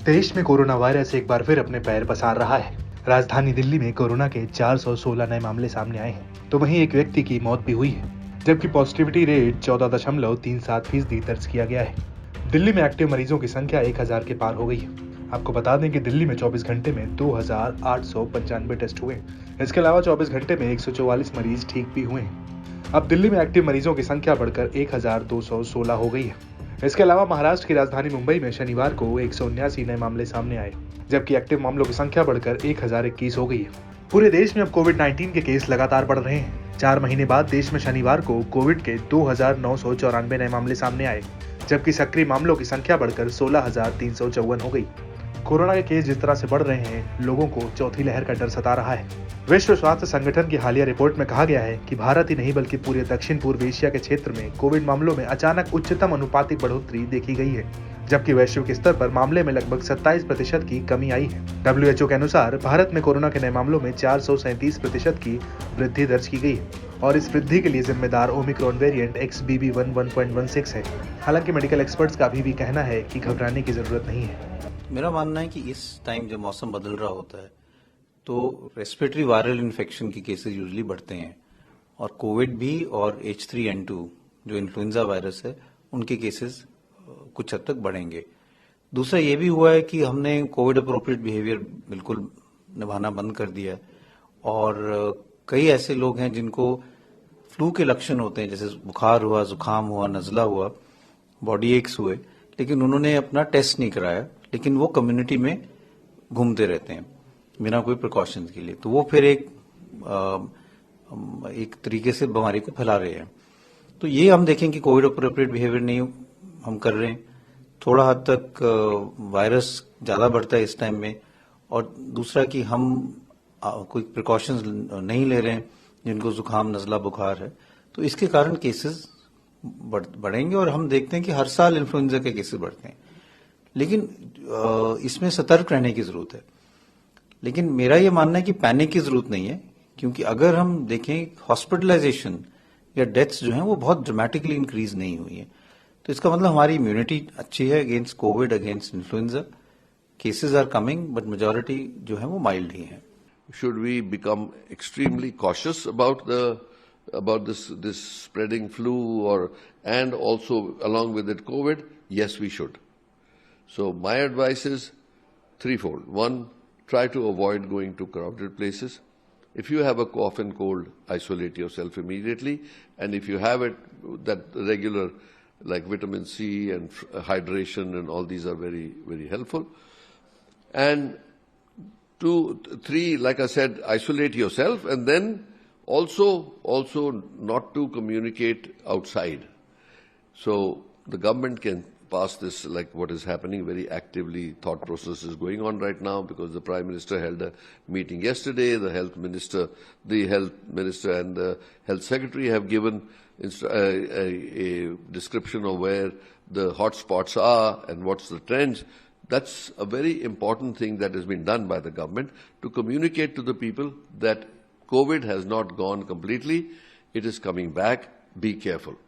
देश में corona virus एक बार फिर अपने पैर पसार रहा है। राजधानी दिल्ली में कोरोना के 416 नए मामले सामने आए हैं, तो वहीं एक व्यक्ति की मौत भी हुई है, जबकि पॉजिटिविटी रेट 14.37% दर्ज किया गया है। दिल्ली में एक्टिव मरीजों की संख्या 1000 के पार हो गई है। आपको बता दें कि दिल्ली में 24 घंटे में 2895 टेस्ट हुए। इसके अलावा 24 घंटे में 144 मरीज ठीक भी हुए हैं। अब दिल्ली में एक्टिव मरीजों की संख्या बढ़कर 1216 हो गई है। इसके अलावा महाराष्ट्र की राजधानी मुंबई में शनिवार को 179 नए मामले सामने आए, जबकि एक्टिव मामलों की संख्या बढ़कर 1021 हो गई है। पूरे देश में अब कोविड-19 के केस लगातार बढ़ रहे हैं। 4 महीने बाद देश में शनिवार को कोविड के 2994 नए मामले सामने आए, जबकि सक्रिय मामलों की संख्या बढ़कर 16,354 हो गई। कोरोना के केस जिस तरह से बढ़ रहे हैं, लोगों को चौथी लहर का डर सता रहा है। विश्व स्वास्थ्य संगठन की हालिया रिपोर्ट में कहा गया है कि भारत ही नहीं बल्कि पूरे दक्षिण पूर्व एशिया के क्षेत्र में कोविड मामलों में अचानक उच्चतम अनुपातिक बढ़ोतरी देखी गई है, जबकि वैश्विक स्तर पर मामले में लगभग 27% की कमी आई है। WHO के अनुसार भारत में कोरोना के नए मामलों में 437% की वृद्धि दर्ज की गई है और इस वृद्धि के लिए जिम्मेदार ओमिक्रॉन वेरिएंट XBB.1 1.16 है। हालांकि मेडिकल एक्सपर्ट्स का अभी भी कहना है कि घबराने की जरूरत नहीं है। मेरा मानना है कि इस टाइम जब मौसम बदल रहा होता है तो रेस्पिरेटरी वायरल इन्फेक्शन के केसेस यूजुअली बढ़ते हैं और कोविड भी और H3N2 जो इन्फ्लुएंजा वायरस है उनके केसेस कुछ हद तक बढ़ेंगे। दूसरा ये भी हुआ है कि हमने कोविड अप्रोप्रिएट बिहेवियर बिल्कुल निभाना बंद कर दिया है और कई ऐसे लोग हैं जिनको फ्लू के लक्षण होते हैं, जैसे बुखार हुआ, जुकाम हुआ, नजला हुआ, बॉडी एक्स हुए, लेकिन उन्होंने अपना टेस्ट नहीं कराया, लेकिन वो कम्युनिटी में घूमते रहते हैं बिना कोई प्रिकॉशंस के लिए, तो वो फिर एक तरीके से बीमारी को फैला रहे हैं। तो ये हम देखें कि कोविड अप्रोप्रिएट बिहेवियर नहीं हम कर रहे हैं, थोड़ा हद तक वायरस ज्यादा बढ़ता है इस टाइम में, और दूसरा कि हम कोई प्रिकॉशंस नहीं ले रहे हैं जिनको जुकाम, नजला, बुखार है, तो इसके कारण केसेस बढ़ेंगे और हम देखते हैं कि हर साल इन्फ्लुएंजा के केसेस बढ़ते हैं। लेकिन इसमें सतर्क रहने की जरूरत है। लेकिन मेरा ये मानना है कि पैनिक की जरूरत नहीं है, क्योंकि अगर हम देखें हॉस्पिटलाइजेशन या डेथ्स जो हैं वो बहुत ड्रामेटिकली इंक्रीज नहीं हुई है, तो इसका मतलब हमारी इम्यूनिटी अच्छी है against COVID, against influenza. Cases are coming but majority जो है वो माइल्ड ही है। Should we become extremely cautious about this spreading flu and also along with it COVID? Yes, we should. So my advice is threefold. One, try to avoid going to crowded places. If you have a cough and cold, isolate yourself immediately. And if you have it, that regular like vitamin C and hydration and all these are very, very helpful. And 2, 3, like I said, isolate yourself, and then also not to communicate outside. So the government can pass this, like what is happening very actively. Thought process is going on right now because the Prime Minister held a meeting yesterday. The Health Minister and the Health Secretary have given a description of where the hot spots are and what's the trends. That's a very important thing that has been done by the government to communicate to the people that COVID has not gone completely. It is coming back. Be careful.